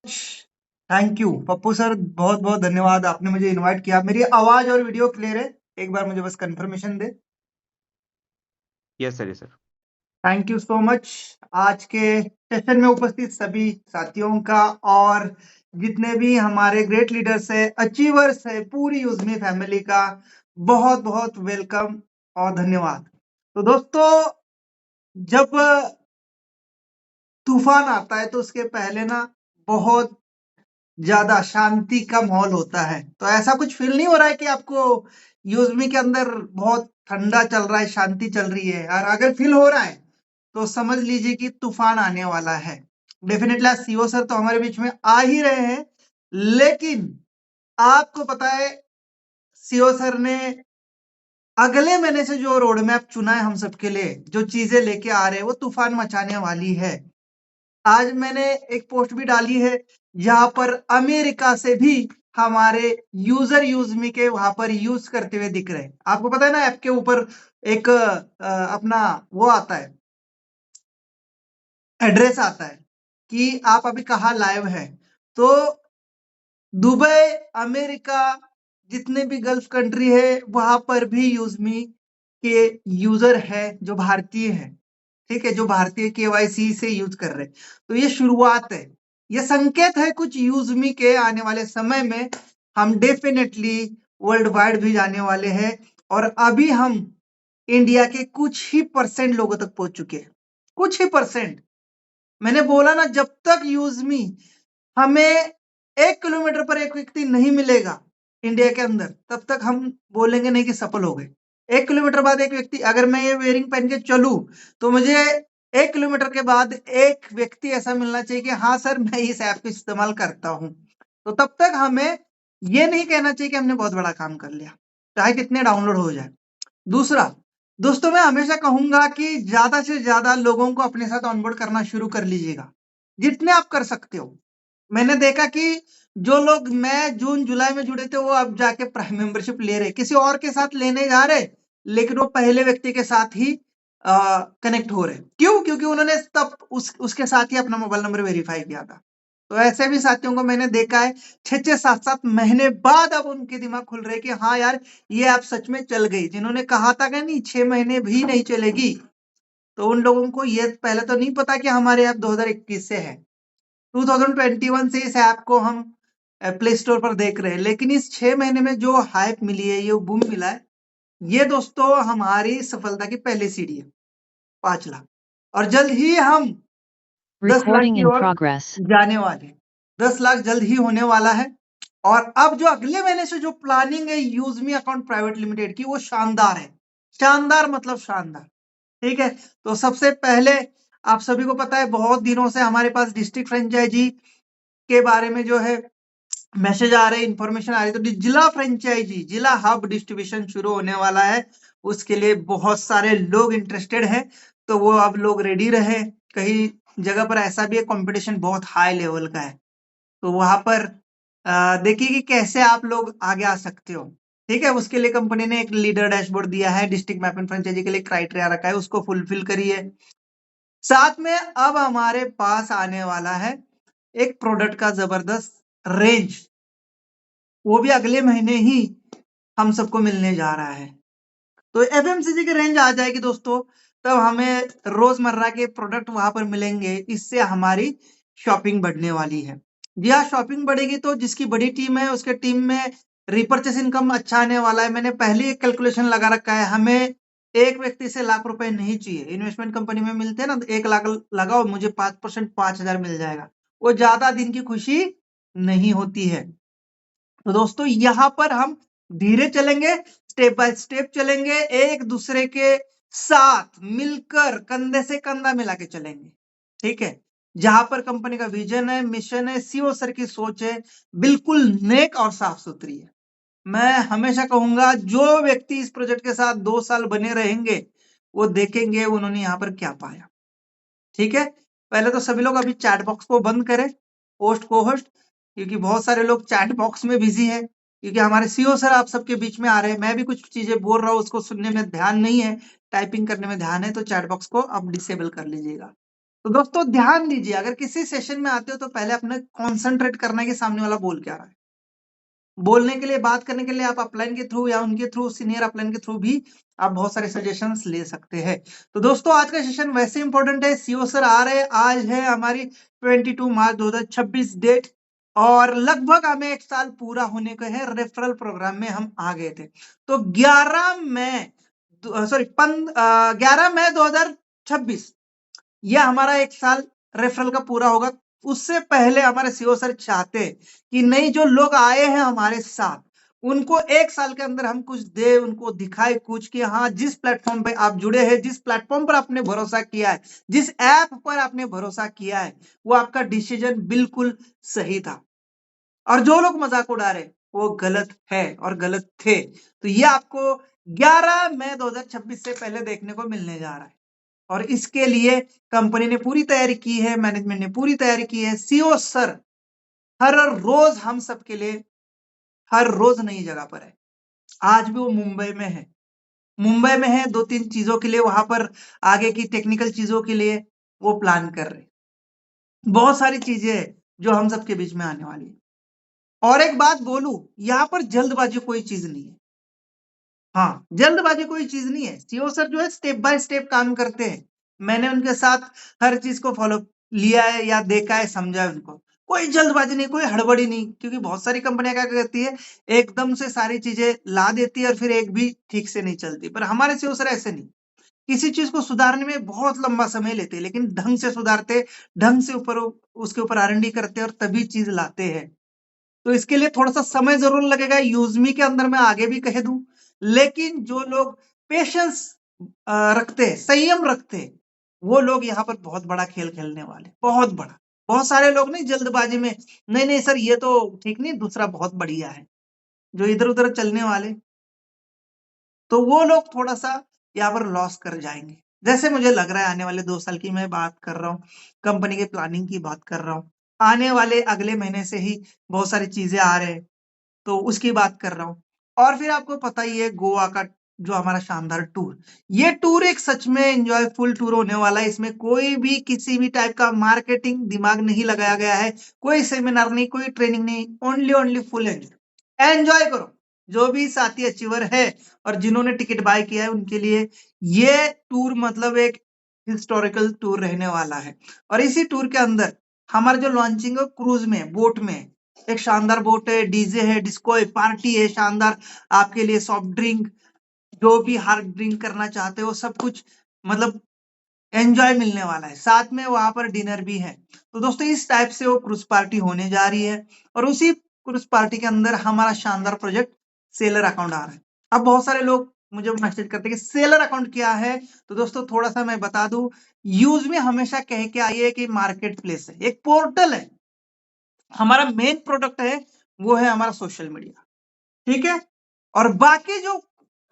Thank you Pappu sir, बहुत बहुत धन्यवाद, आपने मुझे इनवाइट किया। मेरी आवाज और वीडियो क्लियर है? एक बार मुझे बस confirmation they. Yes sir, yes sir. Thank you so much. आज के सेशन में उपस्थित सभी साथियों का और जितने भी हमारे ग्रेट लीडर्स है, अचीवर्स है, पूरी यूजमी फैमिली का बहुत बहुत वेलकम और धन्यवाद। तो दोस्तों, जब तूफान आता है तो उसके पहले ना बहुत ज्यादा शांति का माहौल होता है। तो ऐसा कुछ फील नहीं हो रहा है कि आपको यूजमी के अंदर बहुत ठंडा चल रहा है, शांति चल रही है? और अगर फील हो रहा है तो समझ लीजिए कि तूफान आने वाला है। डेफिनेटली आज सीओ सर तो हमारे बीच में आ ही रहे हैं, लेकिन आपको पता है सीओ सर ने अगले महीने से जो रोड मैप चुना है हम सबके लिए, जो चीजें लेके आ रहे हैं, वो तूफान मचाने वाली है। आज मैंने एक पोस्ट भी डाली है जहां पर अमेरिका से भी हमारे यूजर यूजमी के वहां पर यूज करते हुए दिख रहे हैं। आपको पता है ना, ऐप के ऊपर एक अपना वो आता है, एड्रेस आता है कि आप अभी कहाँ लाइव है। तो दुबई, अमेरिका, जितने भी गल्फ कंट्री है वहां पर भी यूजमी के यूजर है जो भारतीय है। ठीक है, जो भारतीय केवाईसी से यूज कर रहे हैं। तो ये शुरुआत है, ये संकेत है कुछ यूजमी के। आने वाले समय में हम डेफिनेटली वर्ल्ड वाइड भी जाने वाले हैं, और अभी हम इंडिया के कुछ ही परसेंट लोगों तक पहुंच चुके हैं, कुछ ही परसेंट। मैंने बोला ना, जब तक यूजमी हमें 1 किलोमीटर पर एक व्यक्ति नहीं मिलेगा इंडिया के अंदर, तब तक हम बोलेंगे नहीं कि सफल हो गए। 1 किलोमीटर बाद एक व्यक्ति, अगर मैं ये वेयरिंग पहन के चलूं तो मुझे 1 किलोमीटर के बाद एक व्यक्ति ऐसा मिलना चाहिए कि हाँ सर, मैं इस ऐप को इस्तेमाल करता हूं। तो तब तक हमें ये नहीं कहना चाहिए कि हमने बहुत बड़ा काम कर लिया, चाहे कितने डाउनलोड हो जाए। दूसरा, दोस्तों मैं हमेशा कहूंगा कि ज्यादा से ज्यादा लोगों को अपने साथ ऑनबोर्ड करना शुरू कर लीजिएगा, जितने आप कर सकते हो। मैंने देखा कि जो लोग मई जून जुलाई में जुड़े थे वो अब जाके प्राइम मेंबरशिप ले रहे, किसी और के साथ लेने जा रहे, लेकिन वो पहले व्यक्ति के साथ ही कनेक्ट हो रहे। क्यों? क्योंकि उन्होंने तब उसके साथ ही अपना मोबाइल नंबर वेरीफाई किया था। तो ऐसे भी साथियों को मैंने देखा है, 6-7 महीने बाद अब उनके दिमाग खुल रहे कि हाँ यार, ये ऐप सच में चल गई। जिन्होंने कहा था कि नहीं 6 महीने भी नहीं चलेगी, तो उन लोगों को ये पहले तो नहीं पता कि हमारे ऐप 2021 से है। 2021 से इस ऐप को हम प्ले स्टोर पर देख रहे हैं, लेकिन इस 6 महीने में जो हाइप मिली है, ये बूम मिला है, ये दोस्तों हमारी सफलता की पहली सीढ़ी है। 5 लाख, और जल्द ही हम 10 लाख Recording की in ओर progress. जाने वाले हैं। 10 लाख जल्द ही होने वाला है। और अब जो अगले महीने से जो प्लानिंग है यूजमी अकाउंट प्राइवेट लिमिटेड की, वो शानदार है। शानदार मतलब शानदार। ठीक है, तो सबसे पहले आप सभी को पता है, बहुत दिनों से हमारे पास डिस्ट्रिक्ट फ्रेंचाइजी के बारे में जो है मैसेज आ रहे हैं, इंफॉर्मेशन आ रही है। तो जिला फ्रेंचाइजी, जिला हब डिस्ट्रीब्यूशन शुरू होने वाला है। उसके लिए बहुत सारे लोग इंटरेस्टेड हैं, तो वो अब लोग रेडी रहे। कई जगह पर ऐसा भी है, कंपटीशन बहुत हाई लेवल का है, तो वहां पर देखिए कि कैसे आप लोग आगे आ सकते हो। ठीक है, उसके लिए कंपनी ने एक लीडर डैशबोर्ड दिया है, डिस्ट्रिक्ट मैप एंड फ्रेंचाइजी के लिए क्राइटेरिया रखा है, उसको फुलफिल करिए। साथ में अब हमारे पास आने वाला है एक प्रोडक्ट का जबरदस्त रेंज, वो भी अगले महीने ही हम सबको मिलने जा रहा है। तो एफएमसीजी की रेंज आ जाएगी दोस्तों, तब हमें रोजमर्रा के प्रोडक्ट वहां पर मिलेंगे। इससे हमारी शॉपिंग बढ़ने वाली है। जी हाँ, शॉपिंग बढ़ेगी तो जिसकी बड़ी टीम है उसके टीम में रिपर्चेस इनकम अच्छा आने वाला है। मैंने पहले एक कैलकुलेशन लगा रखा है, हमें एक व्यक्ति से लाख रुपए नहीं चाहिए। इन्वेस्टमेंट कंपनी में मिलते हैं ना, 1 लाख लगाओ, मुझे 5% 5,000 मिल जाएगा। वो ज्यादा दिन की खुशी नहीं होती है। तो दोस्तों यहाँ पर हम धीरे चलेंगे, स्टेप बाय स्टेप चलेंगे, एक दूसरे के साथ मिलकर कंधे से कंधा मिला के चलेंगे। ठीक है, जहां पर कंपनी का विजन है, मिशन है, सीओ सर की सोच है, बिल्कुल नेक और साफ सुथरी है। मैं हमेशा कहूंगा, जो व्यक्ति इस प्रोजेक्ट के साथ 2 साल बने रहेंगे, वो देखेंगे उन्होंने यहाँ पर क्या पाया। ठीक है, पहले तो सभी लोग अभी चैट बॉक्स को बंद करें, होस्ट को होस्ट, क्योंकि बहुत सारे लोग चैट बॉक्स में बिजी है। क्योंकि हमारे सीओ सर आप सबके बीच में आ रहे हैं, मैं भी कुछ चीजें बोल रहा हूँ, उसको सुनने में ध्यान नहीं है, टाइपिंग करने में ध्यान है, तो चैट बॉक्स को आप डिसेबल कर लीजिएगा। तो दोस्तों ध्यान दीजिए, अगर किसी सेशन में आते हो तो पहले अपने कॉन्सेंट्रेट करना है कि सामने वाला बोल क्या रहा है। बोलने के लिए, बात करने के लिए आप अपलाइन के थ्रू या उनके थ्रू, सीनियर अपलाइन के थ्रू भी आप बहुत सारे सजेशंस ले सकते हैं। तो दोस्तों आज का सेशन वैसे इंपॉर्टेंट है, सीओ सर आ रहे हैं। आज है हमारी 22 मार्च 2026 डेट, और लगभग हमें 1 साल पूरा होने को है। रेफरल प्रोग्राम में हम आ गए थे। तो 11 मई 2026 ये हमारा 1 साल रेफरल का पूरा होगा। उससे पहले हमारे सीओ सर चाहते हैं कि नहीं, जो लोग आए हैं हमारे साथ, उनको 1 साल के अंदर हम कुछ दे, उनको दिखाए कुछ कि हाँ, जिस प्लेटफॉर्म पे आप जुड़े हैं, जिस प्लेटफॉर्म पर आपने भरोसा किया है, जिस ऐप पर आपने भरोसा किया है, वो आपका डिसीजन बिल्कुल सही था। और जो लोग मजाक उड़ा रहे वो गलत है और गलत थे। तो ये आपको 11 मई 2026 से पहले देखने को मिलने जा रहा है। और इसके लिए कंपनी ने पूरी तैयारी की है, मैनेजमेंट ने पूरी तैयारी की है। सीओ सर हर रोज हम सबके लिए, हर रोज नई जगह पर है। आज भी वो मुंबई में है, मुंबई में है 2-3 चीजों के लिए, वहां पर आगे की टेक्निकल चीजों के लिए वो प्लान कर रहे। बहुत सारी चीजें हैं जो हम सबके बीच में आने वाली है। और एक बात बोलूं, यहाँ पर जल्दबाजी कोई चीज नहीं है। हाँ, जल्दबाजी कोई चीज नहीं है। सीओ सर जो है स्टेप बाय स्टेप काम करते हैं। मैंने उनके साथ हर चीज को फॉलो लिया है या देखा है, समझा है उनको। कोई जल्दबाजी नहीं, कोई हड़बड़ी नहीं, क्योंकि बहुत सारी कंपनियां क्या करती है, एकदम से सारी चीजें ला देती है और फिर एक भी ठीक से नहीं चलती। पर हमारे सीओ सर ऐसे नहीं। किसी चीज को सुधारने में बहुत लंबा समय लेते हैं, लेकिन ढंग से सुधारते, ढंग से ऊपर उसके ऊपर R&D करते और तभी चीज लाते हैं। तो इसके लिए थोड़ा-सा समय ज़रूर लगेगा, यूज़मी के अंदर मैं आगे भी कह दूँ। लेकिन जो लोग पेशेंस रखते हैं, संयम रखते हैं, वो लोग यहाँ पर बहुत बड़ा खेल खेलने वाले हैं, बहुत बड़ा। बहुत सारे लोग नहीं जल्दबाजी में, नहीं, नहीं सर ये तो ठीक नहीं, दूसरा बहुत बढ़िया है, जो इधर-उधर चलने वाले, तो वो लोग थोड़ा-सा यहाँ पर लॉस कर जाएँगे। जैसे मुझे लग रहा है आने वाले 2 साल की मैं बात कर रहा हूँ, कंपनी की प्लानिंग की बात कर रहा हूँ। आने वाले अगले महीने से ही बहुत सारी चीज़ें आ रहे हैं। तो उसकी बात कर रहा हूँ। और फिर आपको पता ही है गोवा का जो हमारा शानदार टूर, ये टूर एक सच में एन्जॉयफुल टूर होने वाला है। इसमें कोई भी किसी भी टाइप का मार्केटिंग दिमाग नहीं लगाया गया है, कोई सेमिनार नहीं, कोई ट्रेनिंग नहीं, ओनली फुल एन्जॉय। एन्जॉय करो। जो भी साथी अचीवर है और जिन्होंने टिकट बाय किया है उनके लिए ये टूर मतलब एक हिस्टोरिकल टूर रहने वाला है। और इसी टूर के अंदर हमारा जो लॉन्चिंग है क्रूज में, बोट में, एक शानदार बोट है, डीजे है, डिस्को है, पार्टी है, शानदार आपके लिए सॉफ्ट ड्रिंक, जो भी हार्ड ड्रिंक करना चाहते हो सब कुछ, मतलब एंजॉय मिलने वाला है। साथ में वहां पर डिनर भी है। तो दोस्तों इस टाइप से वो क्रूज पार्टी होने जा रही है। और उसी क्रूज पार्टी के अंदर हमारा शानदार प्रोजेक्ट सेलर अकाउंट आ रहा है। अब बहुत सारे लोग मुझे मैसेज करते हैं कि सेलर अकाउंट क्या है। तो दोस्तों थोड़ा सा मैं बता दूं, यूज में हमेशा कह के आइए कि मार्केट प्लेस है, एक पोर्टल है। हमारा मेन प्रोडक्ट है वो है हमारा सोशल मीडिया, ठीक है। और बाकी जो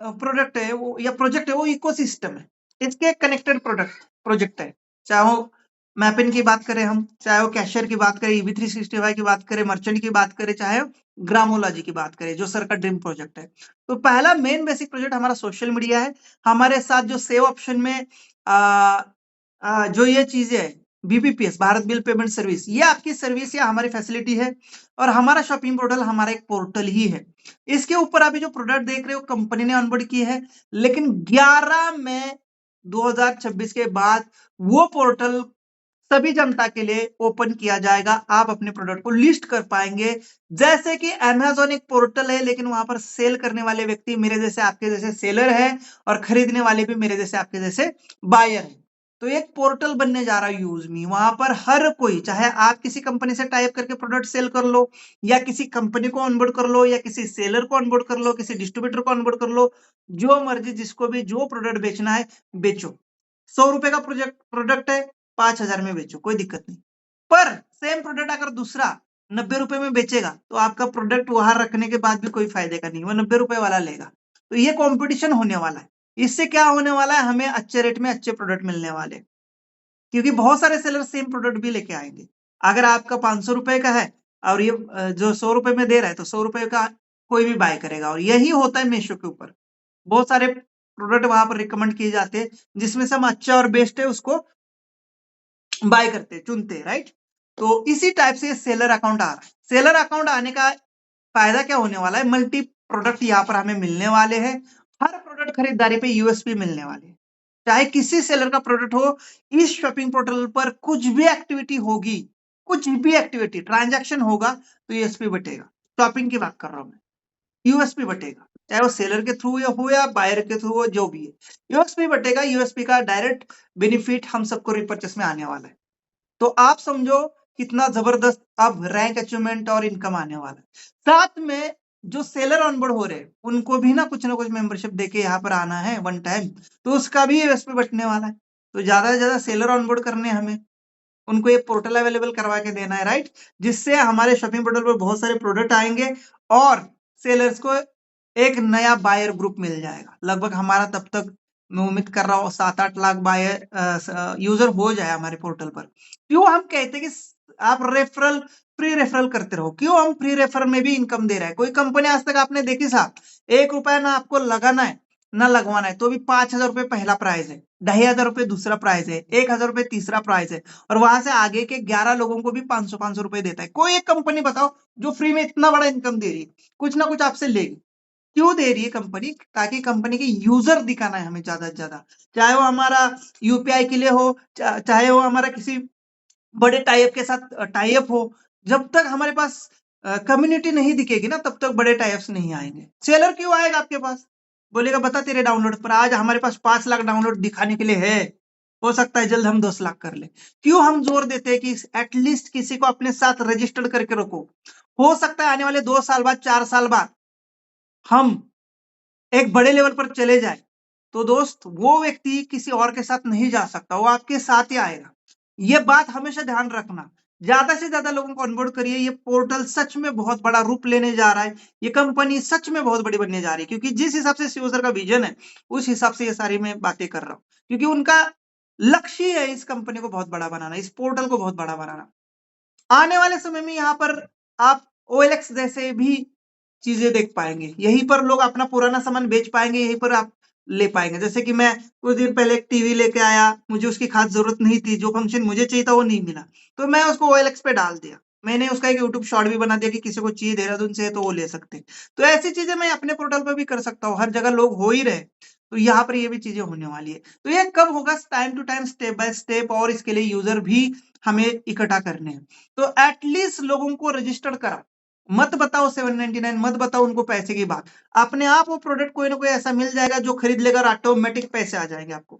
प्रोडक्ट है वो या प्रोजेक्ट है वो इकोसिस्टम है, इसके कनेक्टेड प्रोजेक्ट है। चाहे वो मैपिन की बात करें हम, चाहे वो कैशियर की बात करें, EV365 की बात करें, मर्चेंट की बात करें, चाहे ग्रामोलॉजी की बात करें, जो सर का ड्रीम प्रोजेक्ट है। तो पहला मेन बेसिक प्रोजेक्ट हमारा सोशल मीडिया है। हमारे साथ जो सेव ऑप्शन में आ, जो ये चीजें है, BPPS Bharat bill payment service, ये आपकी सर्विस या हमारी फैसिलिटी है। और हमारा शॉपिंग पोर्टल हमारा एक पोर्टल ही है। इसके ऊपर अभी जो प्रोडक्ट देख रहे हो कंपनी ने ऑनबोर्ड की है, लेकिन 11 मई 2026 के बाद वो पोर्टल सभी जनता के लिए ओपन किया जाएगा। आप अपने प्रोडक्ट को लिस्ट कर पाएंगे। जैसे कि अमेजोन एक पोर्टल है, लेकिन वहां पर सेल करने वाले व्यक्ति मेरे जैसे आपके जैसे सेलर है, और खरीदने वाले भी मेरे जैसे आपके जैसे बायर है। तो एक पोर्टल बनने जा रहा है यूजमी, वहां पर हर कोई, चाहे आप किसी कंपनी से टाइप करके प्रोडक्ट सेल कर लो, या किसी कंपनी को ऑनबोर्ड कर लो, या किसी सेलर को ऑनबोर्ड कर लो, किसी डिस्ट्रीब्यूटर को ऑनबोर्ड कर लो, जो मर्जी जिसको भी जो प्रोडक्ट बेचना है बेचो। 100 रुपए का प्रोडक्ट है, 5,000 में बेचो, कोई दिक्कत नहीं। पर सेम प्रोडक्ट अगर दूसरा 90 रुपए में बेचेगा तो आपका प्रोडक्ट वहां रखने के बाद भी कोई फायदे का नहीं, वो 90 रुपए वाला लेगा। तो ये कंपटीशन होने वाला है। इससे क्या होने वाला है, हमें अच्छे रेट में अच्छे प्रोडक्ट मिलने वाले, क्योंकि बहुत सारे सेलर सेम प्रोडक्ट भी लेके आएंगे। अगर आपका 500 रुपए का है और ये जो 100 रुपए में दे रहा है, तो 100 रुपए का कोई भी बाय करेगा। और यही होता है मीशो के ऊपर, बहुत सारे प्रोडक्ट वहां पर रिकमेंड किए जाते हैं, जिसमें से हम अच्छा और बेस्ट है उसको बाय करते चुनते, राइट। तो इसी टाइप से सेलर अकाउंट आ रहा है। सेलर अकाउंट आने का फायदा क्या होने वाला है, मल्टी प्रोडक्ट यहाँ पर हमें मिलने वाले हैं। हर प्रोडक्ट खरीदारी पे यूएसपी मिलने वाले हैं। चाहे किसी सेलर का प्रोडक्ट हो, इस शॉपिंग पोर्टल पर कुछ भी एक्टिविटी होगी, कुछ भी एक्टिविटी ट्रांजैक्शन होगा तो यूएसपी बटेगा। शॉपिंग की बात कर रहा हूं मैं, यूएसपी बटेगा, चाहे वो सेलर के थ्रू हो या बायर के थ्रू हो, जो भी है यूएसपी बटेगा। यूएसपी का डायरेक्ट बेनिफिट हम सबको रिपर्चेस में आने वाला है। तो आप समझो कितना जबरदस्त अब रैंक अचीवमेंट और इनकम आने वाला है। साथ में जो सेलर ऑनबोर्ड हो रहे हैं उनको भी ना कुछ मेंबरशिप देके यहाँ पर आना है वन टाइम, तो उसका भी यूएसपी बटने वाला है। तो ज्यादा से ज्यादा सेलर ऑनबोर्ड करने हमें, उनको ये पोर्टल अवेलेबल करवा के देना है, राइट। जिससे हमारे शॉपिंग पोर्टल पर बहुत सारे प्रोडक्ट आएंगे और सेलर्स को एक नया बायर ग्रुप मिल जाएगा। लगभग हमारा तब तक मैं उम्मीद कर रहा हूँ 7-8 लाख बायर यूजर हो जाए हमारे पोर्टल पर। क्यों हम कहते हैं कि आप रेफरल फ्री रेफरल करते रहो, क्यों हम फ्री रेफरल में भी इनकम दे रहे हैं। कोई कंपनी आज तक आपने देखी साहब, 1 रुपया ना आपको लगाना है ना लगवाना है, तो भी 5,000 रुपये पहला प्राइज है, 2,500 रुपये दूसरा प्राइज है, 1,000 रुपये तीसरा प्राइज है, और वहां से आगे के 11 लोगों को भी 500-500 रुपए देता है। कोई एक कंपनी बताओ जो फ्री में इतना बड़ा इनकम दे रही है, कुछ ना कुछ आपसे लेगी। क्यों दे रही है कंपनी, ताकि कंपनी के यूजर दिखाना है हमें ज्यादा से ज्यादा, चाहे वो हमारा यूपीआई के लिए हो, चाहे वो हमारा किसी बड़े टाइप के साथ टाइप हो। जब तक हमारे पास कम्युनिटी नहीं दिखेगी ना, तब तक बड़े टाइप्स नहीं आएंगे। सेलर क्यों आएगा आपके पास, बोलेगा बता तेरे डाउनलोड पर, आज हमारे पास 5 लाख डाउनलोड दिखाने के लिए है, हो सकता है जल्द हम 10 लाख कर ले। क्यों हम जोर देते हैं कि एटलीस्ट किसी को अपने साथ रजिस्टर्ड करके रखो, हो सकता है आने वाले 2 साल बाद 4 साल बाद हम एक बड़े लेवल पर चले जाए, तो दोस्त वो व्यक्ति किसी और के साथ नहीं जा सकता, वो आपके साथ ही आएगा। ये बात हमेशा ध्यान रखना। ज्यादा से ज्यादा लोगों को ऑनबोर्ड करिए। ये पोर्टल सच में बहुत बड़ा रूप लेने जा रहा है, ये कंपनी सच में बहुत बड़ी बनने जा रही है, क्योंकि जिस हिसाब से शिव सर का विजन है उस हिसाब से ये सारी मैं बातें कर रहा हूँ। क्योंकि उनका लक्ष्य ही है इस कंपनी को बहुत बड़ा बनाना, इस पोर्टल को बहुत बड़ा बनाना। आने वाले समय में यहाँ पर आप OLX जैसे भी चीजें देख पाएंगे, यहीं पर लोग अपना पुराना सामान बेच पाएंगे, यहीं पर आप ले पाएंगे। जैसे कि मैं कुछ दिन पहले एक टीवी लेके आया, मुझे उसकी खास जरूरत नहीं थी, जो फंक्शन मुझे चाहिए था वो नहीं मिला, तो मैं उसको OLX पे डाल दिया। मैंने उसका एक यूट्यूब शॉर्ट भी बना दिया कि किसी को चाहिए देहरादून से तो वो ले सकते हैं। तो ऐसी चीजें मैं अपने पोर्टल पर भी कर सकता हूँ, हर जगह लोग हो ही रहे, तो यहाँ पर ये भी चीजें होने वाली है। तो ये कब होगा, time to time, step by step, और इसके लिए यूजर भी हमें इकट्ठा करने हैं। तो एटलीस्ट लोगों को रजिस्टर करा, मत बताओ 799, मत बताओ उनको पैसे की बात, अपने आप वो प्रोडक्ट कोई ना कोई ऐसा मिल जाएगा जो खरीद लेगा और ऑटोमेटिक पैसे आ जाएंगे आपको,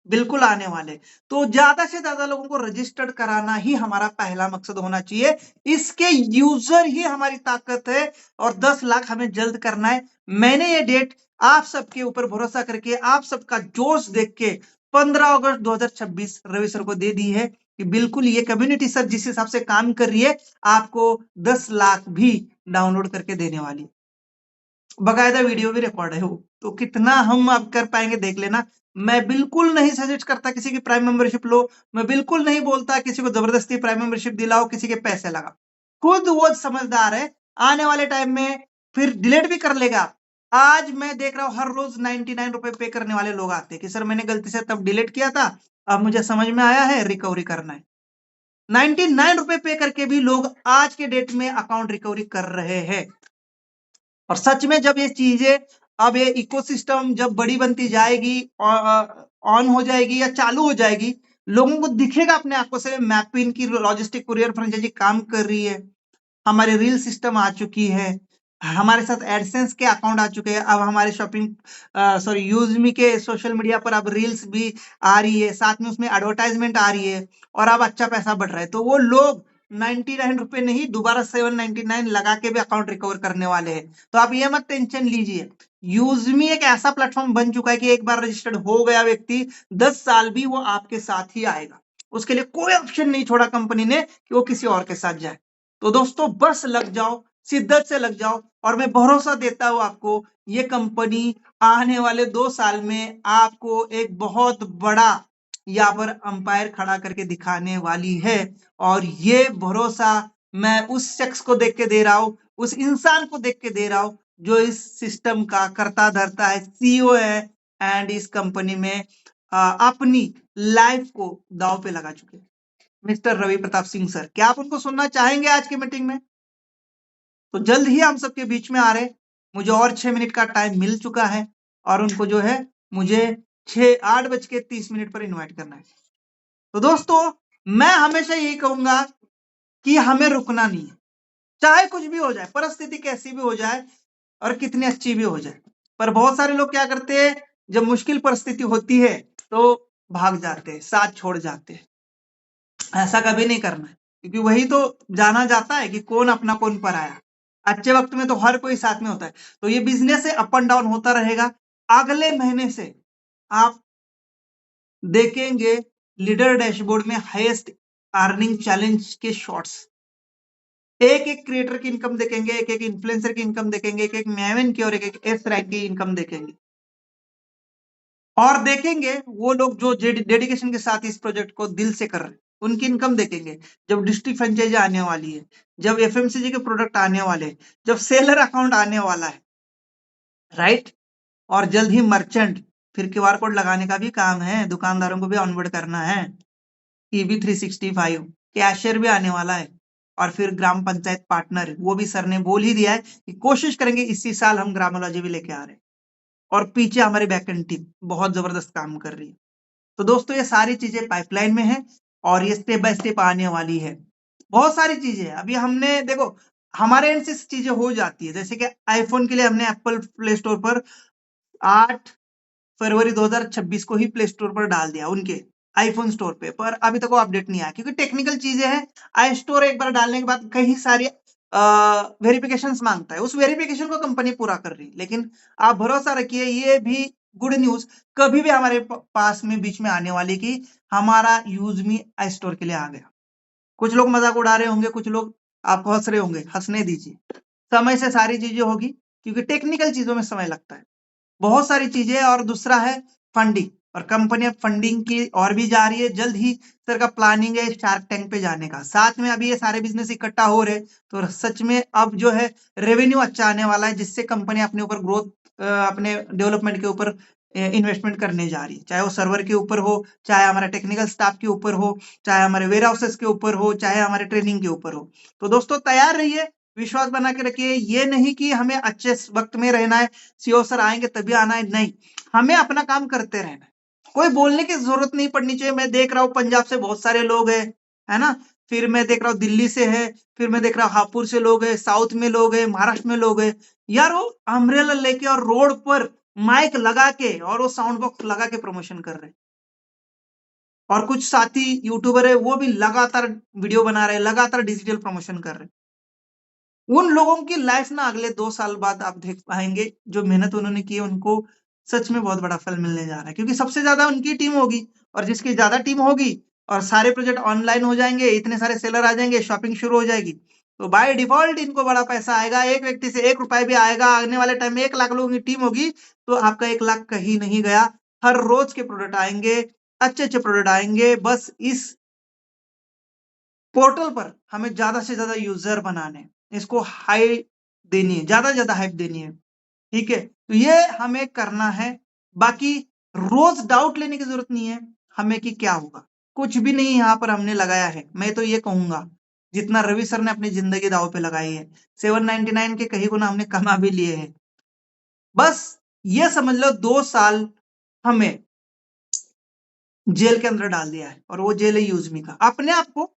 बिल्कुल आने वाले। तो ज्यादा से ज्यादा लोगों को रजिस्टर्ड कराना ही हमारा पहला मकसद होना चाहिए। इसके यूजर ही हमारी ताकत है, और 10 लाख हमें जल्द करना है। मैंने ये डेट आप सबके ऊपर भरोसा करके, आप सबका जोश देख के 15 अगस्त 2026 रवि सर को दे दी है कि बिल्कुल ये कम्युनिटी सर जिस हिसाब से काम कर रही है, आपको 10 लाख भी डाउनलोड करके देने वाली है। बकायदा वीडियो भी रिकॉर्ड है वो, तो कितना हम अब कर पाएंगे देख लेना। मैं बिल्कुल नहीं सजेस्ट करता किसी की प्राइम मेंबरशिप लो, मैं बिल्कुल नहीं बोलता किसी को जबरदस्ती प्राइम मेंबरशिप दिलाओ, किसी के पैसे लगा। खुद वो समझदार है, आने वाले टाइम में फिर डिलीट भी कर लेगा। आज मैं देख रहा हूँ हर रोज 99 रुपए पे करने वाले लोग आते हैं कि सर मैंने गलती से तब डिलीट किया था, अब मुझे समझ में आया है, रिकवरी करना है। 99 रुपए पे करके भी लोग आज के डेट में अकाउंट रिकवरी कर रहे हैं। और सच में जब ये चीजें, अब ये इकोसिस्टम जब बड़ी बनती जाएगी, ऑन हो जाएगी या चालू हो जाएगी, लोगों को दिखेगा अपने आंखों से मैपिन की लॉजिस्टिक कुरियर फ्रेंचाइजी काम कर रही है, हमारे रील सिस्टम आ चुकी है, हमारे साथ एडसेंस के अकाउंट आ चुके हैं, अब हमारे शॉपिंग सॉरी यूजमी के सोशल मीडिया पर अब रील्स भी आ रही है, साथ में उसमें एडवर्टाइजमेंट आ रही है, और अब अच्छा पैसा बढ़ रहा है। तो वो लोग 99 रुपए नहीं, दोबारा 799 लगा के भी अकाउंट रिकवर करने वाले हैं। तो आप ये मत टेंशन लीजिए, यूजमी एक ऐसा प्लेटफॉर्म बन चुका है कि एक बार रजिस्टर्ड हो गया व्यक्ति 10 साल भी वो आपके साथ ही आएगा। उसके लिए कोई ऑप्शन नहीं छोड़ा कंपनी ने कि वो किसी और के साथ जाए। तो दोस्तों बस लग जाओ, शिद्दत से लग जाओ, और मैं भरोसा देता हूं आपको, ये कंपनी आने वाले 2 साल में आपको एक बहुत बड़ा यहाँ पर अंपायर खड़ा करके दिखाने वाली है। और ये भरोसा मैं उस शख्स को देख के दे रहा हूं, उस इंसान को देख के दे रहा हूं जो इस सिस्टम का करता धरता है, CEO है, एंड इस कंपनी में अपनी लाइफ को दांव पे लगा चुके हैं। Mister Ravi Pratap Singh sir. क्या आप उनको सुनना चाहेंगे आज की मीटिंग में? तो जल्द ही हम सबके बीच में आ रहे। मुझे और 6 मिनट का टाइम मिल चुका है और उनको जो है मुझे 8:30 पर इन्वाइट करना है। तो दोस्तों मैं हमेशा यही कहूंगा कि हमें रुकना नहीं है, चाहे कुछ भी हो जाए, परिस्थिति कैसी भी हो जाए और कितनी अच्छी भी हो जाए। पर बहुत सारे लोग क्या करते हैं, जब मुश्किल परिस्थिति होती है तो भाग जाते हैं, साथ छोड़ जाते हैं। ऐसा कभी नहीं करना है, क्योंकि वही तो जाना जाता है कि कौन अपना कौन पराया। अच्छे वक्त में तो हर कोई साथ में होता है। तो ये बिजनेस है, अप एंड डाउन होता रहेगा। अगले महीने से आप देखेंगे लीडर डैशबोर्ड में हाईएस्ट अर्निंग चैलेंज के शॉर्ट्स। एक एक क्रिएटर की इनकम देखेंगे, एक एक इन्फ्लुएंसर की इनकम देखेंगे, एक एक मैवन की और एक एक एस रैंक की इनकम देखेंगे। और देखेंगे वो लोग जो डेडिकेशन के साथ इस प्रोजेक्ट को दिल से कर रहे हैं, उनकी इनकम देखेंगे। जब डिस्ट्रिक्ट फ्रेंचाइजी आने वाली है, जब एफएमसीजी के प्रोडक्ट आने वाले हैं, जब सेलर अकाउंट आने वाला है, राइट। और जल्द ही मर्चेंट, फिर क्यूआर कोड लगाने का भी काम है, दुकानदारों को भी ऑनबोर्ड करना है। ईबी 365 कैशियर भी आने वाला है। और फिर ग्राम पंचायत पार्टनर, वो भी सर ने बोल ही दिया है कि कोशिश करेंगे इसी साल हम ग्रामोलॉजी भी लेके आ रहे हैं। और पीछे हमारी बैकएंड टीम बहुत जबरदस्त काम कर रही है। तो दोस्तों ये सारी चीजें पाइपलाइन में है और ये स्टेप बाय स्टेप आने वाली है। बहुत सारी चीजें अभी हमने देखो, हमारे एंड से चीजें हो जाती है। जैसे कि आईफोन के लिए हमने एप्पल प्ले स्टोर पर 8 फरवरी 2026 को ही प्ले स्टोर पर डाल दिया, उनके आईफोन स्टोर पे। पर अभी तक वो अपडेट नहीं आया, क्योंकि टेक्निकल चीजें हैं। आई स्टोर एक बार डालने के बाद कई सारी वेरिफिकेशन मांगता है, उस वेरिफिकेशन को कंपनी पूरा कर रही है। लेकिन आप भरोसा रखिए, ये भी गुड न्यूज कभी भी हमारे पास में बीच में आने वाली कि हमारा यूजमी आई स्टोर के लिए आ गया। कुछ लोग मजाक उड़ा रहे होंगे, कुछ लोग आपको हंस रहे होंगे, हंसने दीजिए। समय से सारी चीजें होगी, क्योंकि टेक्निकल चीजों में समय लगता है, बहुत सारी चीजें। और दूसरा है फंडिंग, और कंपनी अब फंडिंग की और भी जा रही है। जल्द ही सर का प्लानिंग है शार्क टैंक पे जाने का। साथ में अभी ये सारे बिजनेस इकट्ठा हो रहे, तो सच में अब जो है रेवेन्यू अच्छा आने वाला है, जिससे कंपनी अपने ऊपर ग्रोथ, अपने डेवलपमेंट के ऊपर इन्वेस्टमेंट करने जा रही है। चाहे वो सर्वर के ऊपर हो, चाहे हमारे टेक्निकल स्टाफ के ऊपर हो, चाहे हमारे वेयर हाउसेस के ऊपर हो, चाहे हमारे ट्रेनिंग के ऊपर हो। तो दोस्तों तैयार रहिए, विश्वास बना के रखिए। ये नहीं कि हमें अच्छे वक्त में रहना है, सीओ सर आएंगे तभी आना है, नहीं। हमें अपना काम करते रहना है, कोई बोलने की जरूरत नहीं पड़नी चाहिए। मैं देख रहा हूँ पंजाब से बहुत सारे लोग हैं, है ना। फिर मैं देख रहा हूँ दिल्ली से है, फिर मैं देख रहा हूँ हापुड़ से लोग हैं, साउथ में लोग हैं, महाराष्ट्र में लोग हैं। यार वो अम्ब्रेला लेके और रोड पर माइक लगा के और वो साउंड बॉक्स लगा के प्रमोशन कर रहे हैं। और कुछ साथी यूट्यूबर है, वो भी लगातार वीडियो बना रहे हैं, लगातार डिजिटल प्रमोशन कर रहे हैं। उन लोगों की लाइफ ना अगले 2 साल बाद आप देख पाएंगे, जो मेहनत उन्होंने की है उनको सच में बहुत बड़ा फल मिलने जा रहा है। क्योंकि सबसे ज्यादा उनकी टीम होगी, और जिसकी ज्यादा टीम होगी और सारे प्रोजेक्ट ऑनलाइन हो जाएंगे, इतने सारे सेलर आ जाएंगे, शॉपिंग शुरू हो जाएगी, तो बाय डिफॉल्ट इनको बड़ा पैसा आएगा। एक व्यक्ति से 1 रुपया भी आएगा। आने वाले टाइम में 1 लाख लोगों की टीम होगी, तो आपका 1 लाख कहीं नहीं गया। हर रोज के प्रोडक्ट आएंगे, अच्छे अच्छे प्रोडक्ट आएंगे। बस इस पोर्टल पर हमें ज्यादा से ज्यादा यूजर बनाने हैं, इसको हाई देनी है, ज्यादा से ज्यादा हाइप देनी है। ठीक है, तो ये हमें करना है। बाकी रोज डाउट लेने की जरूरत नहीं है हमें कि क्या होगा, कुछ भी नहीं यहाँ पर हमने लगाया है। मैं तो ये कहूंगा, जितना रवि सर ने अपनी जिंदगी दाव पे लगाई है, 799 के कहीं गुना हमने कमा भी लिए हैं। बस ये समझ लो 2 साल हमें जेल के अंदर डाल दिया है, और वो जेल है यूजमी का। अपने आप को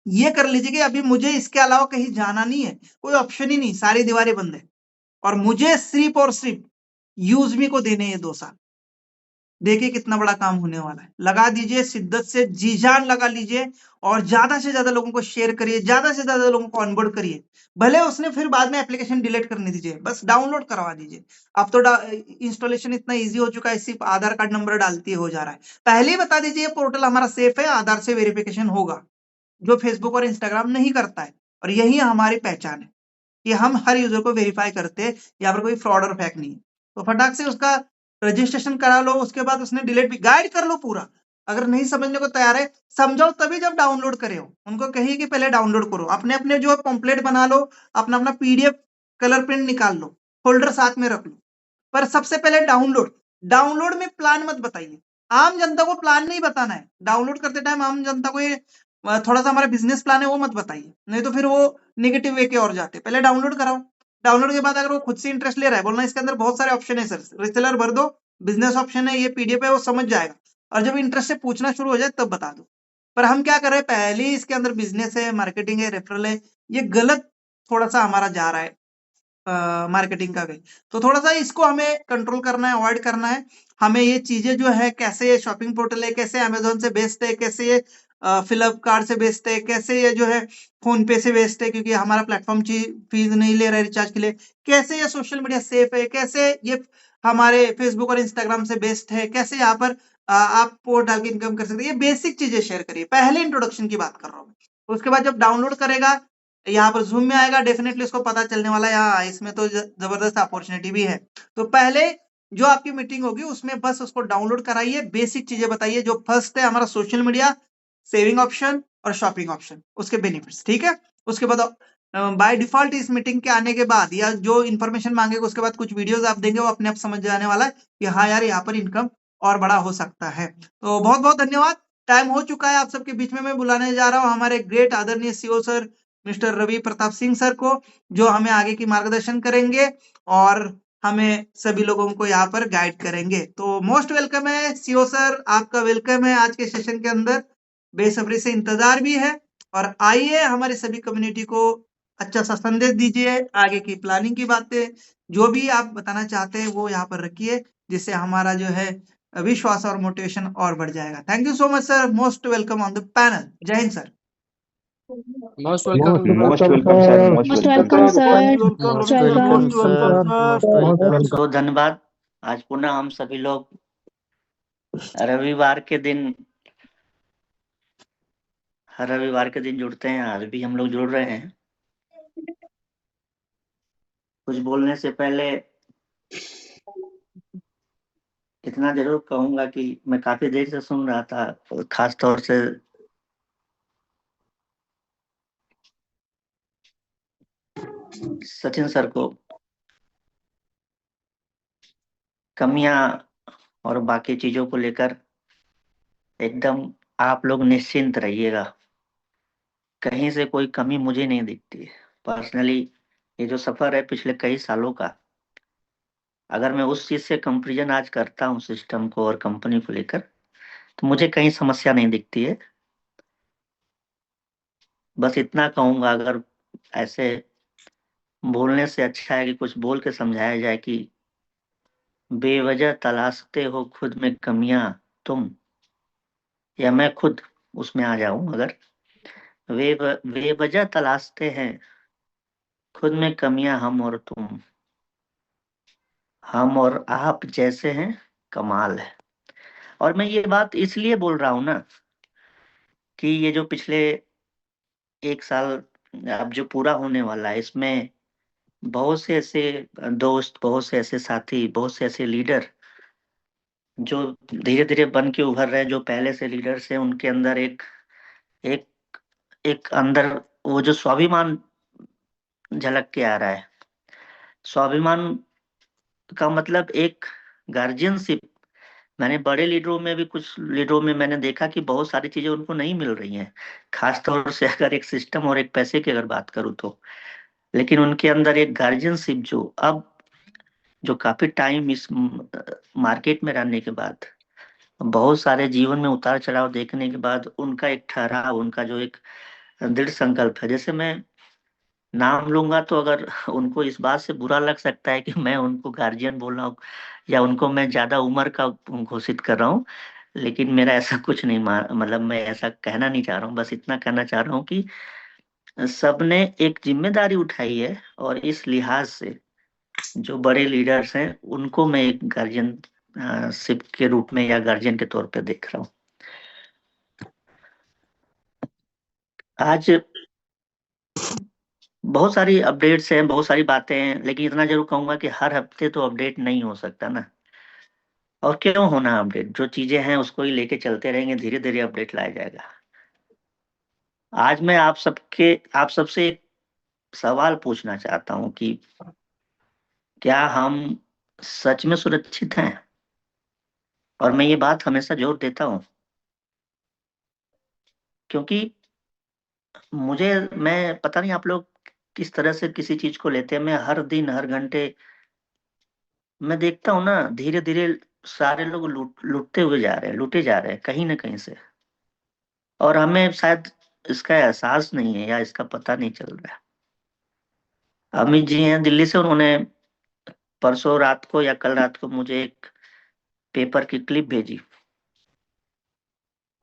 ये कर लीजिए कि अभी मुझे इसके अलावा कहीं जाना नहीं है, कोई ऑप्शन ही नहीं, सारी दीवारें बंद है, और मुझे सिर्फ और सिर्फ यूजमी को देने ये 2 साल। देखिए कितना बड़ा काम होने वाला है। लगा दीजिए, शिद्दत से जी जान लगा लीजिए, और ज्यादा से ज्यादा लोगों को शेयर करिए, ज्यादा से ज्यादा लोगों को ऑनबोर्ड करिए। भले उसने फिर बाद में एप्लीकेशन डिलीट करने दीजिए, बस डाउनलोड करवा दीजिए। अब तो इंस्टॉलेशन इतना इजी हो चुका है, सिर्फ आधार कार्ड नंबर डालती हो जा रहा है। पहले ही बता दीजिए पोर्टल हमारा सेफ है, आधार से वेरिफिकेशन होगा, जो फेसबुक और इंस्टाग्राम नहीं करता है। और यही हमारी पहचान है कि हम हर यूजर को वेरीफाई करते हैं, यहाँ पर कोई फ्रॉड और फेक नहीं है। तो फटाक से उसका रजिस्ट्रेशन करा लो, उसके बाद उसने डिलीट भी गाइड कर लो पूरा। अगर नहीं समझने को तैयार है, समझाओ तभी जब डाउनलोड करे हो। उनको कहिए कि पहले डाउनलोड करो, अपने अपने जो पॉम्पलेट बना लो, अपना अपना पीडीएफ कलर प्रिंट निकाल लो, फोल्डर साथ में रख लो। पर सबसे पहले डाउनलोड, डाउनलोड में प्लान मत बताइए। आम जनता को प्लान नहीं बताना है। डाउनलोड करते टाइम आम जनता को ये थोड़ा सा हमारा बिजनेस प्लान है वो मत बताइए, नहीं तो फिर वो नेगेटिव वे के और जाते हैं। पहले डाउनलोड कराओ, डाउनलोड के बाद अगर वो खुद से इंटरेस्ट ले रहा है, बोलना इसके अंदर बहुत सारे ऑप्शन है सर, रिसेलर भर दो, बिजनेस ऑप्शन है, ये पीडीएफ है, वो समझ जाएगा। और जब इंटरेस्ट से पूछना शुरू हो जाए तब बता दो। पर हम क्या कर रहे हैं, पहले ही इसके अंदर बिजनेस है, मार्केटिंग है, रेफरल है, ये गलत थोड़ा सा हमारा जा रहा है मार्केटिंग का वे। तो थोड़ा सा इसको हमें कंट्रोल करना है, अवॉइड करना है। हमें ये चीजें जो है, कैसे ये शॉपिंग पोर्टल है, कैसे अमेजोन से बेचते हैं, कैसे ये फ्लिपकार्ट से बेचते हैं, कैसे ये जो है फोन पे से बेचते हैं क्योंकि हमारा प्लेटफॉर्म फीस नहीं ले रहा है रिचार्ज के लिए, कैसे ये सोशल मीडिया सेफ है, कैसे ये हमारे फेसबुक और इंस्टाग्राम से बेस्ट है, कैसे यहाँ पर आप पोस्ट डाल के इनकम कर सकते हैं। ये बेसिक चीजें शेयर करिए, पहले इंट्रोडक्शन की बात कर रहा हूँ। उसके बाद जब डाउनलोड करेगा, यहाँ पर जूम में आएगा, डेफिनेटली उसको पता चलने वाला है यहाँ इसमें तो जबरदस्त अपॉर्चुनिटी भी है। तो पहले जो आपकी मीटिंग होगी उसमें बस उसको डाउनलोड कराइए, बेसिक चीजें बताइए। जो फर्स्ट है हमारा सोशल मीडिया, सेविंग ऑप्शन और शॉपिंग ऑप्शन, उसके बेनिफिट्स, ठीक है। उसके बाद बाय डिफॉल्ट इस मीटिंग के आने के बाद या जो इन्फॉर्मेशन मांगेगा उसके बाद कुछ वीडियोस आप देंगे, वो अपने आप समझ जाने वाला है कि हाँ यार यहाँ पर इनकम और बड़ा हो सकता है। तो बहुत बहुत धन्यवाद। टाइम हो चुका है, आप सबके बीच में मैं बुलाने जा रहा हूँ हमारे ग्रेट आदरणीय CO sir mister Ravi Pratap Singh sir को, जो हमें आगे की मार्गदर्शन करेंगे और हमें सभी लोगों को यहाँ पर गाइड करेंगे। तो मोस्ट वेलकम है सीओ सर, आपका वेलकम है आज के सेशन के अंदर। बेसब्री से इंतजार भी है, और आइए हमारे सभी कम्युनिटी को अच्छा सा संदेश दीजिए, आगे की प्लानिंग की बातें जो भी आप बताना चाहते हैं वो यहाँ पर रखिए, जिससे हमारा जो है विश्वास और मोटिवेशन और बढ़ जाएगा। Thank you so much sir, most welcome on the panel. Jai Hind sir. Most welcome most welcome sir, most most welcome welcome sir. Sir, welcome most Ravi sir, welcome most welcome sir. Most welcome. तो धन्यवाद। आज पुनः हम सभी लोग रविवार के दिन हर रविवार के दिन जुड़ते हैं, आज भी हम लोग जुड़ रहे हैं। कुछ बोलने से पहले इतना जरूर कहूंगा कि मैं काफी देर से सुन रहा था, खास तौर से सचिन सर को, कमियां और बाकी चीजों को लेकर एकदम आप लोग निश्चिंत रहिएगा, कहीं से कोई कमी मुझे नहीं दिखती है। पर्सनली ये जो सफर है पिछले कई सालों का, अगर मैं उस चीज से कंपेरिजन आज करता हूँ सिस्टम को और कंपनी को लेकर, तो मुझे कहीं समस्या नहीं दिखती है। बस इतना कहूंगा, अगर ऐसे बोलने से अच्छा है कि कुछ बोल के समझाया जाए कि बेवजह तलाशते हो खुद में कमियां तुम, या मैं खुद उसमें आ जाऊं, अगर बेवजह तलाशते हैं खुद में कमियां हम और तुम, हम और आप जैसे हैं, कमाल है। और मैं ये बात इसलिए बोल रहा हूं ना कि ये जो पिछले एक साल अब जो पूरा होने वाला है, इसमें बहुत से ऐसे दोस्त, बहुत से ऐसे साथी, बहुत से ऐसे लीडर जो धीरे धीरे बन के उभर रहे हैं, जो पहले से लीडर्स हैं, उनके अंदर एक एक एक अंदर वो जो स्वाभिमान झलक के आ रहा है। स्वाभिमान का मतलब एक गार्जियनशिप। मैंने बड़े लीडरों में भी, कुछ लीडरों में मैंने देखा कि बहुत सारी चीजें उनको नहीं मिल रही हैं, खास तौर से अगर एक सिस्टम और एक पैसे की अगर बात करूँ तो। लेकिन उनके अंदर एक गार्जियनशिप जो काफी टाइम इस मार्केट में रहने के बाद, बहुत सारे जीवन में उतार चढ़ाव देखने के बाद, उनका एक ठहराव, उनका जो एक दृढ़ संकल्प है। जैसे मैं नाम लूंगा तो अगर उनको इस बात से बुरा लग सकता है कि मैं उनको गार्जियन बोल रहा हूँ या उनको मैं ज्यादा उम्र का घोषित कर रहा हूँ, लेकिन मेरा ऐसा कुछ नहीं, मतलब मैं ऐसा कहना नहीं चाह रहा हूँ। बस इतना कहना चाह रहा हूँ कि सबने एक जिम्मेदारी उठाई है, और इस लिहाज से जो बड़े लीडर्स हैं उनको मैं एक गार्जियन शिप के रूप में या गार्जियन के तौर पे देख रहा हूँ। आज बहुत सारी अपडेट्स हैं, बहुत सारी बातें हैं, लेकिन इतना जरूर कहूंगा कि हर हफ्ते तो अपडेट नहीं हो सकता ना। और क्यों होना अपडेट, जो चीजें हैं उसको ही लेके चलते रहेंगे, धीरे धीरे अपडेट लाया जाएगा। आज मैं आप सबसे एक सवाल पूछना चाहता हूं कि क्या हम सच में सुरक्षित हैं? और मैं ये बात हमेशा जोर देता हूं, क्योंकि मैं पता नहीं आप लोग किस तरह से किसी चीज को लेते हैं। मैं हर दिन हर घंटे मैं देखता हूँ ना, धीरे धीरे सारे लोग लूटते हुए जा रहे हैं, लूटे जा रहे हैं कहीं ना कहीं से। और हमें शायद इसका एहसास नहीं है या इसका पता नहीं चल रहा है। अमित जी हैं दिल्ली से, उन्होंने परसों रात को या कल रात को मुझे एक पेपर की क्लिप भेजी।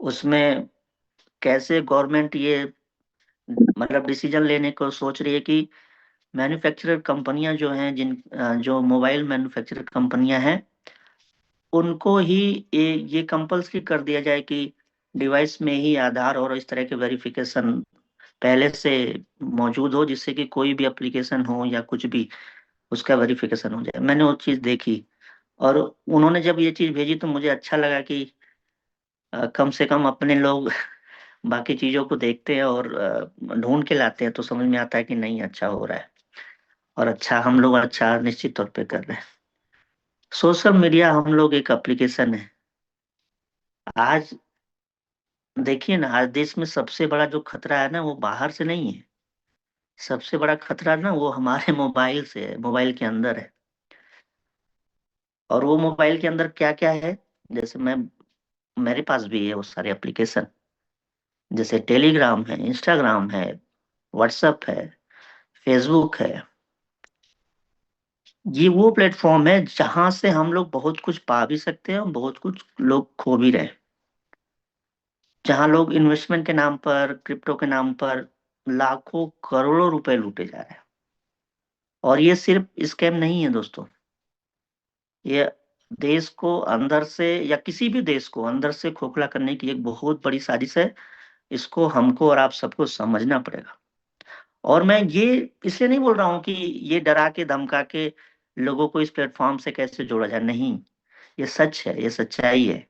उसमें कैसे गवर्नमेंट ये मतलब डिसीजन लेने को सोच रही है कि मैन्युफैक्चरर कंपनियां जो हैं, जो मोबाइल मैन्युफैक्चरर कंपनियां हैं, उनको ही ये कंपल्सरी कर दिया जाए कि डिवाइस में ही आधार और इस तरह के वेरिफिकेशन पहले से मौजूद हो, जिससे कि कोई भी एप्लीकेशन हो या कुछ भी उसका वेरिफिकेशन हो जाए। मैंने वो चीज देखी और उन्होंने जब ये चीज भेजी तो मुझे अच्छा लगा कि कम से कम अपने लोग बाकी चीजों को देखते हैं और ढूंढ के लाते हैं, तो समझ में आता है कि नहीं अच्छा हो रहा है और अच्छा हम लोग अच्छा निश्चित तौर पे कर रहे हैं। सोशल मीडिया हम लोग एक एप्लीकेशन है। आज देखिए ना, आज देश में सबसे बड़ा जो खतरा है ना, वो बाहर से नहीं है। सबसे बड़ा खतरा ना वो हमारे मोबाइल से है, मोबाइल के अंदर है। और वो मोबाइल के अंदर क्या क्या है, जैसे मेरे पास भी है वो सारे एप्लीकेशन, जैसे टेलीग्राम है, इंस्टाग्राम है, व्हाट्सएप है, फेसबुक है। ये वो प्लेटफॉर्म है जहां से हम लोग बहुत कुछ पा भी सकते हैं और बहुत कुछ लोग खो भी रहे हैं। जहां लोग इन्वेस्टमेंट के नाम पर, क्रिप्टो के नाम पर लाखों करोड़ों रुपए लूटे जा रहे हैं। और ये सिर्फ स्कैम नहीं है दोस्तों, ये देश को अंदर से या किसी भी देश को अंदर से खोखला करने की एक बहुत बड़ी साजिश है। इसको हमको और आप सबको समझना पड़ेगा। और मैं ये इसलिए नहीं बोल रहा हूँ कि ये डरा के धमका के लोगों को इस प्लेटफॉर्म से कैसे जोड़ा जाए, नहीं। ये सच है, ये सच्चाई है।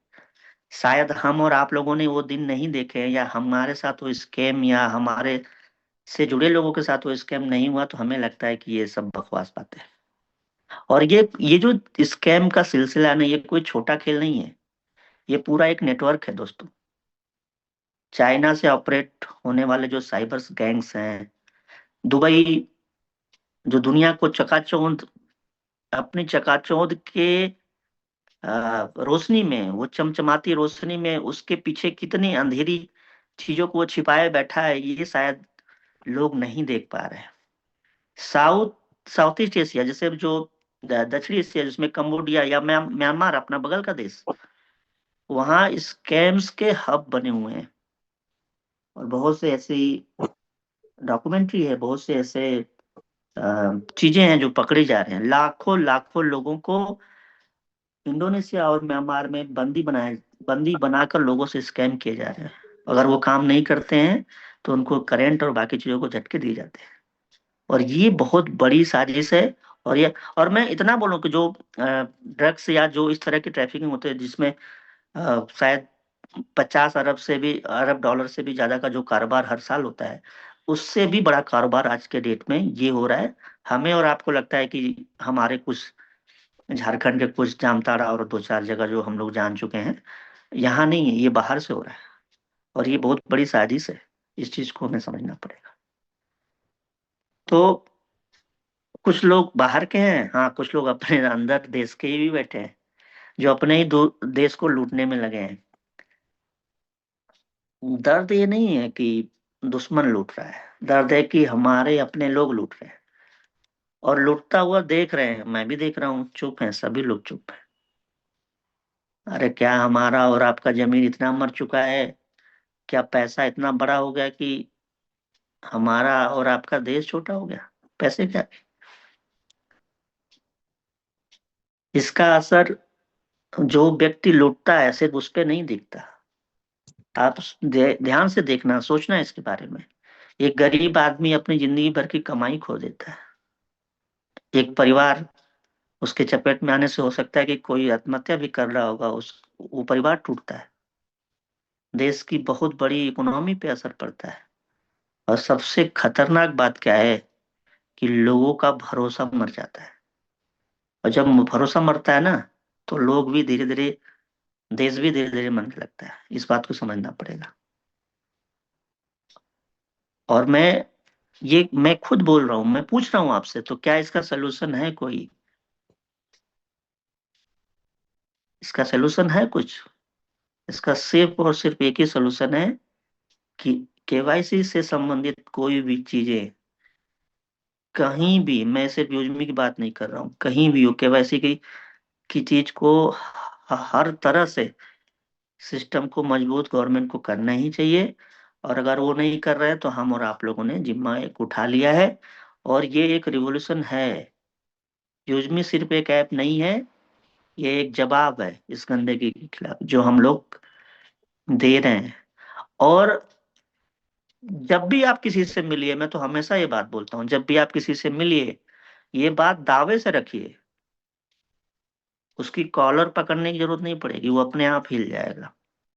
शायद हम और आप लोगों ने वो दिन नहीं देखे हैं, या हमारे साथ वो स्कैम, या हमारे से जुड़े लोगों के साथ वो स्कैम नहीं हुआ, तो हमें लगता है कि ये सब बकवास बातें हैं। और ये जो स्कैम का सिलसिला है ना, ये कोई छोटा खेल नहीं है। ये पूरा एक नेटवर्क है दोस्तों। चाइना से ऑपरेट होने वाले जो साइबर गैंग्स हैं, दुबई, जो दुनिया को चकाचौंध अपनी चकाचौंध के रोशनी में, वो चमचमाती रोशनी में उसके पीछे कितनी अंधेरी चीजों को वो छिपाए बैठा है, ये शायद लोग नहीं देख पा रहे हैं। साउथ ईस्ट एशिया, जैसे जो दक्षिणी एशिया, जिसमें कंबोडिया या म्यांमार अपना बगल का देश, वहां स्कैम्स के हब बने हुए हैं। और बहुत से ऐसी डॉक्यूमेंट्री है, बहुत से ऐसे चीजें हैं जो पकड़े जा रहे हैं। लाखों लाखों लोगों को इंडोनेशिया और म्यांमार में बंदी बनाकर लोगों से स्कैम किए जा रहे हैं। अगर वो काम नहीं करते हैं तो उनको करंट और बाकी चीजों को झटके दिए जाते हैं। और ये बहुत बड़ी साजिश है। और मैं इतना बोलूं कि जो ड्रग्स या जो इस तरह की ट्रैफिकिंग होते हैं, जिसमें शायद 50 अरब डॉलर से भी ज्यादा का जो कारोबार हर साल होता है, उससे भी बड़ा कारोबार आज के डेट में ये हो रहा है। हमें और आपको लगता है कि हमारे कुछ झारखंड के कुछ जामताड़ा और दो चार जगह जो हम लोग जान चुके हैं, यहाँ नहीं है, ये बाहर से हो रहा है। और ये बहुत बड़ी साजिश है। इस चीज को हमें समझना पड़ेगा। तो कुछ लोग बाहर के हैं, हाँ, कुछ लोग अपने अंदर देश के ही भी बैठे हैं, जो अपने ही देश को लूटने में लगे हैं। दर्द ये नहीं है कि दुश्मन लूट रहा है, दर्द है कि हमारे अपने लोग लूट रहे हैं। और लूटता हुआ देख रहे हैं, मैं भी देख रहा हूँ, चुप है, सभी लोग चुप है। अरे क्या हमारा और आपका जमीन इतना मर चुका है? क्या पैसा इतना बड़ा हो गया कि हमारा और आपका देश छोटा हो गया? पैसे क्या, इसका असर जो व्यक्ति लूटता है सिर्फ उस पे नहीं दिखता। आप ध्यान से देखना, सोचना इसके बारे में। एक गरीब आदमी अपनी जिंदगी भर की कमाई खो देता है। एक परिवार उसके चपेट में आने से हो सकता है कि कोई आत्महत्या भी कर रहा होगा, वो परिवार टूटता है। देश की बहुत बड़ी इकोनॉमी पे असर पड़ता है। और सबसे खतरनाक बात क्या है कि लोगों का भरोसा मर जाता है। और जब भरोसा मरता है ना, तो लोग भी धीरे धीरे, देश भी धीरे धीरे मरने लगता है। इस बात को समझना पड़ेगा। और मैं खुद बोल रहा हूँ, मैं पूछ रहा हूँ आपसे, तो क्या इसका सोल्यूशन है कोई? इसका सोल्यूशन है कुछ? इसका सिर्फ और सिर्फ एक ही सोल्यूशन है कि केवाईसी से संबंधित कोई भी चीजें कहीं भी, मैं सिर्फ यूजमी की बात नहीं कर रहा हूँ, कहीं भी हो, केवाईसी की चीज को हर तरह से सिस्टम को मजबूत गवर्नमेंट को करना ही चाहिए। और अगर वो नहीं कर रहे हैं तो हम और आप लोगों ने जिम्मा एक उठा लिया है, और ये एक रिवॉल्यूशन है। यूजमी सिर्फ एक ऐप नहीं है, ये एक जवाब है इस गंदगी के खिलाफ जो हम लोग दे रहे हैं। और जब भी आप किसी से मिलिए, मैं तो हमेशा ये बात बोलता हूँ, जब भी आप किसी से मिलिए ये बात दावे से रखिए, उसकी कॉलर पकड़ने की जरूरत नहीं पड़ेगी, वो अपने आप हिल जाएगा।